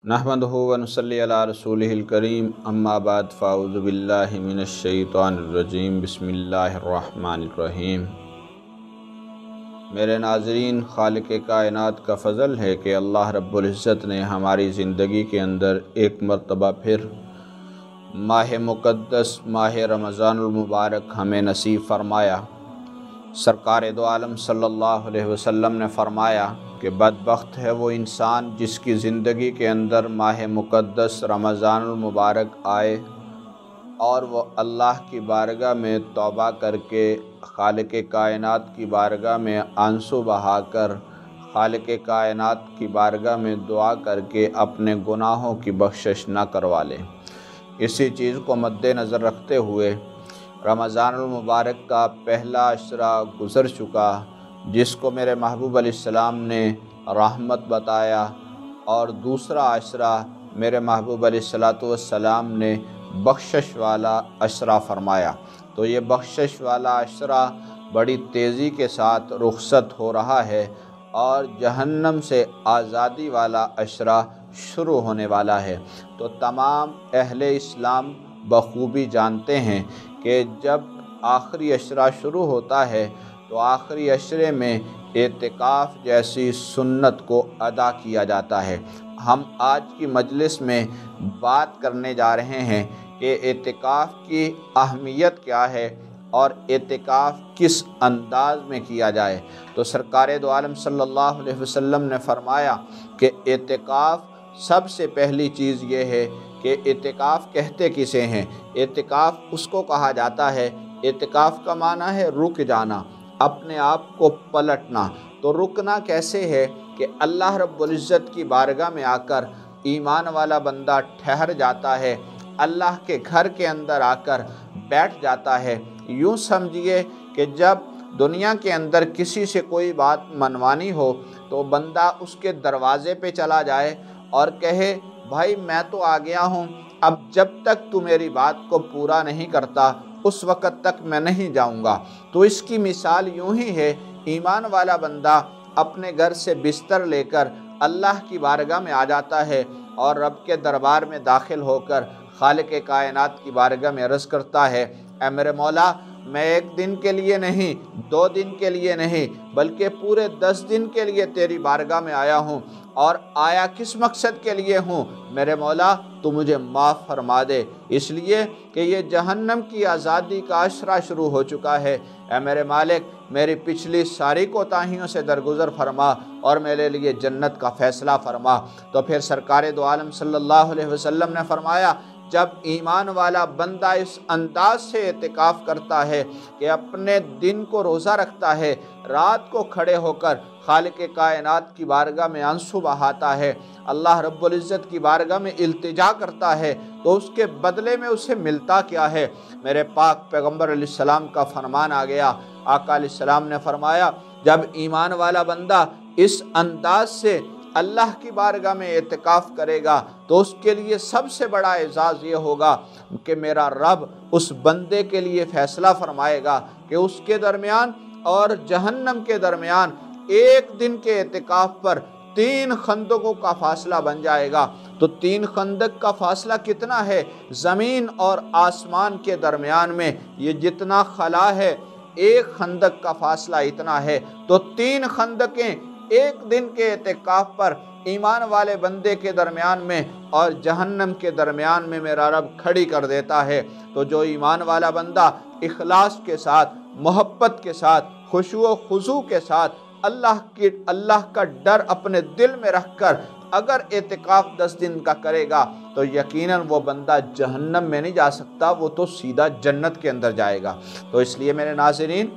नहमदुहु व नुसल्ली अला रसूलिहिल करीम अम्मा बाद फ़ाऊज़ु बिल्लाहि मिनश शैतानिर रजीम बिस्मिल्लाहिर रहमानिर रहीम। मेरे नाज़रीन, खालिक़ कायनात का फ़ज़ल है कि अल्लाह रब्बुल इज़्ज़त ने हमारी ज़िंदगी के अंदर एक मरतबा फिर माह मुक़द्दस माह रमज़ानुल मुबारक हमें नसीब फ़रमाया। सरकार दो आलम सल्लल्लाहु अलैहि वसल्लम ने फ़रमाया कि बदबख्त है वो इंसान जिसकी ज़िंदगी के अंदर माह मुक़द्दस रमज़ानुल मुबारक आए और वो अल्लाह की बारगाह में तौबा करके खालिक़ कायनात की बारगाह में आंसू बहाकर खालिक़ कायनात की बारगाह में दुआ करके अपने गुनाहों की बख्शिश न करवा ले। इसी चीज़ को मद्देनज़र रखते हुए रमज़ानुल मुबारक का पहला अशरा गुज़र चुका, जिसको मेरे महबूब अलैहिस्सलाम ने रहमत बताया, और दूसरा अशरा मेरे महबूब अलैहिस्सलातु वस्सलाम ने बख्शिश वाला अशरा फ़रमाया। तो ये बख्शिश वाला अशरा बड़ी तेज़ी के साथ रुखसत हो रहा है और जहन्नम से आज़ादी वाला अशरा शुरू होने वाला है। तो तमाम अहले इस्लाम बखूबी जानते हैं कि जब आखिरी अशरा शुरू होता है तो आखिरी अशरे में एतिकाफ़ जैसी सुन्नत को अदा किया जाता है। हम आज की मजलिस में बात करने जा रहे हैं कि एतिकाफ़ की अहमियत क्या है और एतिकाफ़ किस अंदाज में किया जाए। तो सरकार दो आलम सल्लल्लाहु अलैहि वसल्लम ने फ़रमाया कि एतिकाफ़ सबसे पहली चीज़ ये है कि एतिकाफ़ कहते किसे हैं। एतिकाफ़ उसको कहा जाता है, एतिकाफ़ का माना है रुक जाना, अपने आप को पलटना। तो रुकना कैसे है कि अल्लाह रब्बुल इज़्ज़त की बारगाह में आकर ईमान वाला बंदा ठहर जाता है, अल्लाह के घर के अंदर आकर बैठ जाता है। यूँ समझिए कि जब दुनिया के अंदर किसी से कोई बात मनवानी हो तो बंदा उसके दरवाज़े पे चला जाए और कहे, भाई मैं तो आ गया हूँ, अब जब तक तू मेरी बात को पूरा नहीं करता उस वक़्त तक मैं नहीं जाऊँगा। तो इसकी मिसाल यूँ ही है, ईमान वाला बंदा अपने घर से बिस्तर लेकर अल्लाह की बारगाह में आ जाता है और रब के दरबार में दाखिल होकर खालिक़ कायनात की बारगाह में अर्ज़ करता है, ऐ मेरे मौला, मैं एक दिन के लिए नहीं, 2 दिन के लिए नहीं, बल्कि पूरे 10 दिन के लिए तेरी बारगाह में आया हूँ। और आया किस मकसद के लिए हूँ मेरे मौला, तू मुझे माफ़ फरमा दे, इसलिए कि ये जहन्नम की आज़ादी का अशरा शुरू हो चुका है। ऐ मेरे मालिक, मेरी पिछली सारी कोताहियों से दरगुज़र फरमा और मेरे लिए जन्नत का फ़ैसला फरमा। तो फिर सरकार दो आलम सल्लल्लाहु अलैहि वसल्लम ने फरमाया, जब ईमान वाला बंदा इस अंदाज से एतिकाफ़ करता है कि अपने दिन को रोज़ा रखता है, रात को खड़े होकर खालिक़ कायनात की बारगाह में आंसू बहाता है, अल्लाह रब्बुल इज़्ज़त की बारगाह में इल्तिजा करता है, तो उसके बदले में उसे मिलता क्या है। मेरे पाक पैगम्बर अलैहिस्सलाम का फरमान आ गया। आका अलैहिस्सलाम ने फरमाया, जब ईमान वाला बंदा इस अंदाज से अल्लाह की बारगाह में एतिकाफ़ करेगा तो उसके लिए सबसे बड़ा एजाज़ ये होगा कि मेरा रब उस बंदे के लिए फ़ैसला फरमाएगा कि उसके दरमियान और जहन्नम के दरमियान एक दिन के एतिकाफ़ पर 3 खंदकों का फ़ासला बन जाएगा। तो 3 खंदक का फ़ासला कितना है? ज़मीन और आसमान के दरमियान में ये जितना खला है, एक खंदक का फ़ासला इतना है। तो 3 खंदकें एक दिन के एतिकाफ़ पर ईमान वाले बंदे के दरमियान में और जहन्नम के दरमियान में मेरा रब खड़ी कर देता है। तो जो ईमान वाला बंदा इखलास के साथ, मोहब्बत के साथ, खुशू व खुजू के साथ अल्लाह का डर अपने दिल में रखकर अगर एतिकाफ़ 10 दिन का करेगा तो यकीनन वो बंदा जहन्नम में नहीं जा सकता, वो तो सीधा जन्नत के अंदर जाएगा। तो इसलिए मेरे नाज़रीन,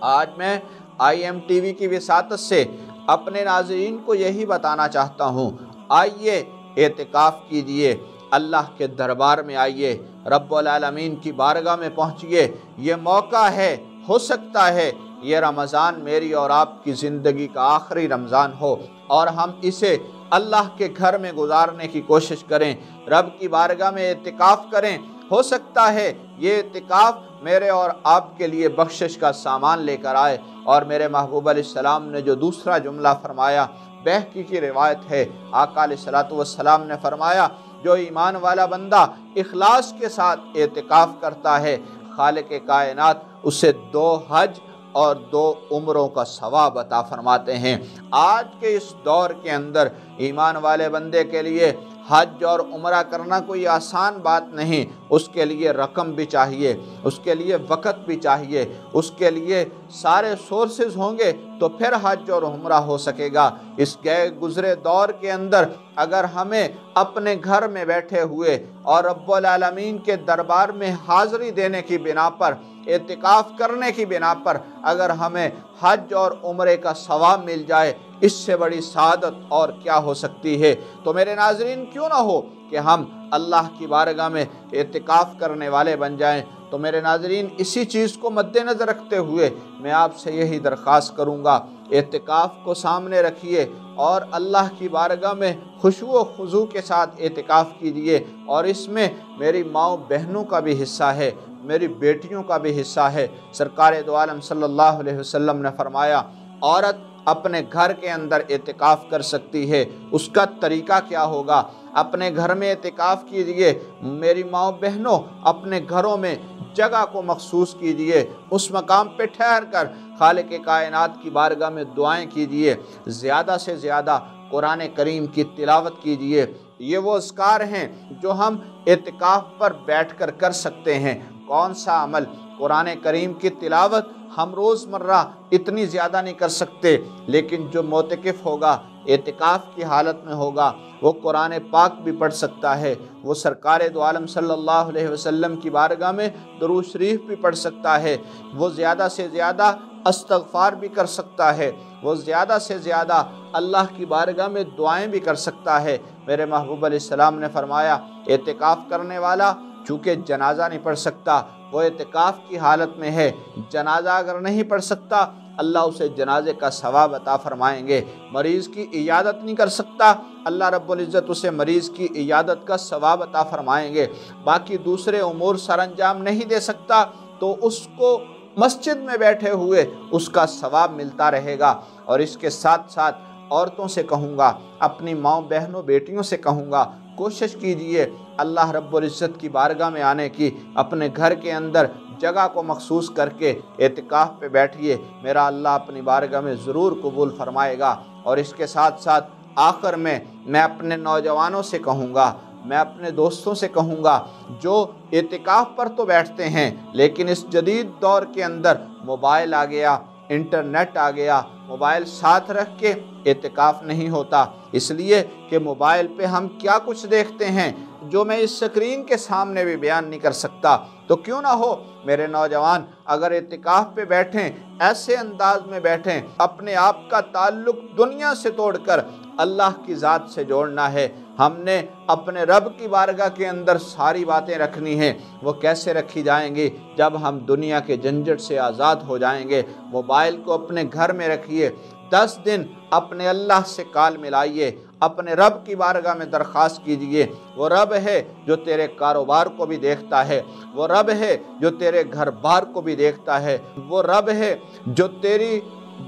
आज मैं IMTV की विसातत से अपने नाज़रीन को यही बताना चाहता हूँ, आइए एतिकाफ़ कीजिए, अल्लाह के दरबार में आइए, रब्बुल आलमीन की बारगाह में पहुँचिए। ये मौका है, हो सकता है ये रमज़ान मेरी और आपकी ज़िंदगी का आखिरी रमज़ान हो और हम इसे अल्लाह के घर में गुजारने की कोशिश करें, रब की बारगाह में एतिकाफ़ करें। हो सकता है ये एतिकाफ़ मेरे और आपके लिए बख्शिश का सामान लेकर आए। और मेरे महबूब अलैहिस्सलाम ने जो दूसरा जुमला फरमाया, बहकी की रिवायत है, आका अलैहिस्सलातु वस्सलाम ने फरमाया, जो ईमान वाला बंदा इखलास के साथ एतिकाफ करता है, खालिक कायनात उसे 2 हज और 2 उम्रों का सवाब अता फरमाते हैं। आज के इस दौर के अंदर ईमान वाले बंदे के लिए हज और उम्रा करना कोई आसान बात नहीं। उसके लिए रकम भी चाहिए, उसके लिए वक़्त भी चाहिए, उसके लिए सारे सोर्सेज होंगे तो फिर हज और उम्रा हो सकेगा। इस गए गुज़रे दौर के अंदर अगर हमें अपने घर में बैठे हुए और रब्बुल आलमीन के दरबार में हाज़री देने की बिना पर, एतिकाफ़ करने की बिना पर अगर हमें हज और उम्रे का सवाब मिल जाए, इससे बड़ी सादत और क्या हो सकती है। तो मेरे नाज़रीन, क्यों ना हो कि हम अल्लाह की बारगाह में एतिकाफ़ करने वाले बन जाएं। तो मेरे नाज़रीन, इसी चीज़ को मद्देनज़र रखते हुए मैं आपसे यही दरख्वास्त करूँगा, एतिकाफ़ को सामने रखिए और अल्लाह की बारगाह में खुशू व खुजू के साथ एतिकाफ़ कीजिए। और इसमें मेरी माँ बहनों का भी हिस्सा है, मेरी बेटियों का भी हिस्सा है। सरकार दो आलम सल्लल्लाहु अलैहि वसल्लम ने फरमाया, औरत अपने घर के अंदर एतिकाफ़ कर सकती है। उसका तरीका क्या होगा? अपने घर में एतिकाफ़ कीजिए। मेरी माँ बहनों, अपने घरों में जगह को मखसूस कीजिए, उस मकाम पे ठहर कर खालिक कायनात की बारगाह में दुआएं कीजिए, ज़्यादा से ज़्यादा कुरान करीम की तिलावत कीजिए। ये वो अज़कार हैं जो हम एतिकाफ़ पर बैठकर कर सकते हैं। कौन सा अमल? कुरान करीम की तिलावत हम रोज़मर्रा इतनी ज़्यादा नहीं कर सकते, लेकिन जो मोतकिफ़ होगा, एतिकाफ़ की हालत में होगा, वो कुरान पाक भी पढ़ सकता है, वो सरकार दो आलम सल्लल्लाहु अलैहि वसल्लम की बारगाह में दुरूद शरीफ भी पढ़ सकता है, वो ज़्यादा से ज़्यादा इस्तग़फ़ार भी कर सकता है, वो ज़्यादा से ज़्यादा अल्लाह की बारगाह में दुआएं भी कर सकता है। मेरे महबूब अलैहिस्सलाम ने फरमाया, एतिकाफ़ करने वाला चूँकि जनाजा नहीं पढ़ सकता, वो एतिकाफ़ की हालत में है, जनाजा अगर नहीं पढ़ सकता, अल्लाह उसे जनाजे का सवाब अता फरमाएंगे। मरीज़ की इयादत नहीं कर सकता, अल्लाह रब्बुल इज़्ज़त उसे मरीज़ की इयादत का सवाब अता फरमाएंगे। बाकी दूसरे उमूर सरअंजाम नहीं दे सकता, तो उसको मस्जिद में बैठे हुए उसका सवाब मिलता रहेगा। और इसके साथ साथ औरतों से कहूँगा, अपनी माँ बहनों बेटियों से कहूँगा, कोशिश कीजिए अल्लाह रब्बुल इज़्ज़त की बारगाह में आने की। अपने घर के अंदर जगह को मखसूस करके एतिकाफ़ पे बैठिए, मेरा अल्लाह अपनी बारगाह में ज़रूर कबूल फरमाएगा। और इसके साथ साथ आखिर में मैं अपने नौजवानों से कहूँगा, मैं अपने दोस्तों से कहूँगा, जो एतिकाफ़ पर तो बैठते हैं, लेकिन इस जदीद दौर के अंदर मोबाइल आ गया, इंटरनेट आ गया, मोबाइल साथ रख के एतिकाफ़ नहीं होता, इसलिए कि मोबाइल पे हम क्या कुछ देखते हैं जो मैं इस स्क्रीन के सामने भी बयान नहीं कर सकता। तो क्यों ना हो मेरे नौजवान, अगर एतिकाफ़ पे बैठें, ऐसे अंदाज में बैठें, अपने आप का ताल्लुक़ दुनिया से तोड़कर अल्लाह की ज़ात से जोड़ना है। हमने अपने रब की बारगाह के अंदर सारी बातें रखनी हैं। वो कैसे रखी जाएंगी? जब हम दुनिया के झंझट से आज़ाद हो जाएंगे। मोबाइल को अपने घर में रखिए, 10 दिन अपने अल्लाह से काल मिलाइए, अपने रब की बारगाह में दरख्वास्त कीजिए। वो रब है जो तेरे कारोबार को भी देखता है, वो रब है जो तेरे घर बार को भी देखता है, वो रब है जो तेरी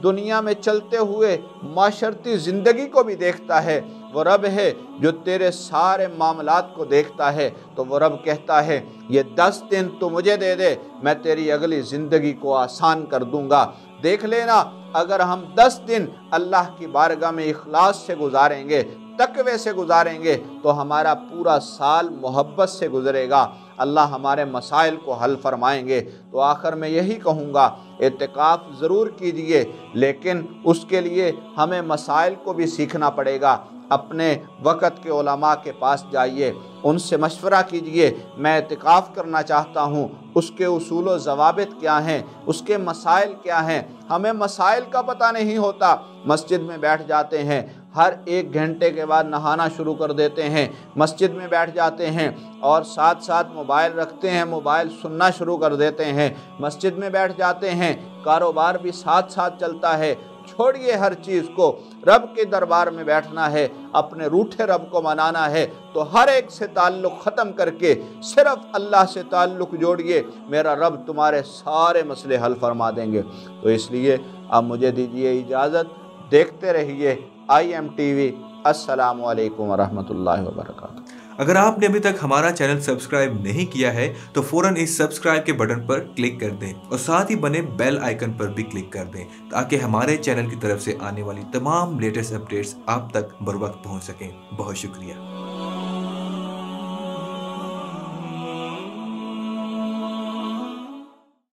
दुनिया में चलते हुए माशरती ज़िंदगी को भी देखता है, वो रब है जो तेरे सारे मामलात को देखता है। तो वो रब कहता है, ये 10 दिन तो मुझे दे दे, मैं तेरी अगली ज़िंदगी को आसान कर दूंगा। देख लेना, अगर हम 10 दिन अल्लाह की बारगाह में इखलास से गुजारेंगे, तकवे से गुजारेंगे, तो हमारा पूरा साल मोहब्बत से गुजरेगा। अल्लाह हमारे मसाइल को हल फरमाएंगे। तो आखिर में यही कहूँगा, एतिकाफ़ ज़रूर कीजिए, लेकिन उसके लिए हमें मसाइल को भी सीखना पड़ेगा। अपने वक़्त के उलमा के पास जाइए, उनसे मशवरा कीजिए, मैं एतिकाफ़ करना चाहता हूँ, उसके उसूल व ज़वाबित क्या हैं, उसके मसाइल क्या हैं। हमें मसाइल का पता नहीं होता, मस्जिद में बैठ जाते हैं, हर 1 घंटे के बाद नहाना शुरू कर देते हैं, मस्जिद में बैठ जाते हैं और साथ साथ मोबाइल रखते हैं, मोबाइल सुनना शुरू कर देते हैं, मस्जिद में बैठ जाते हैं, कारोबार भी साथ साथ चलता है। छोड़िए हर चीज़ को, रब के दरबार में बैठना है, अपने रूठे रब को मनाना है, तो हर एक से ताल्लुक़ ख़त्म करके सिर्फ़ अल्लाह से ताल्लुक़ जोड़िए, मेरा रब तुम्हारे सारे मसले हल फरमा देंगे। तो इसलिए अब मुझे दीजिए इजाज़त, देखते रहिए IMTV। السلام علیکم ورحمۃ اللہ وبرکاتہ۔ اگر آپ نے ابھی تک ہمارا چینل سبسکرائب نہیں کیا ہے تو فوراً اس سبسکرائب کے بٹن پر کلک کر دیں اور ساتھ ہی بنے بیل آئیکن پر بھی کلک کر دیں تاکہ ہمارے چینل کی طرف سے آنے والی تمام لیٹسٹ اپڈیٹس آپ تک بر وقت پہنچ سکیں۔ بہت شکریہ۔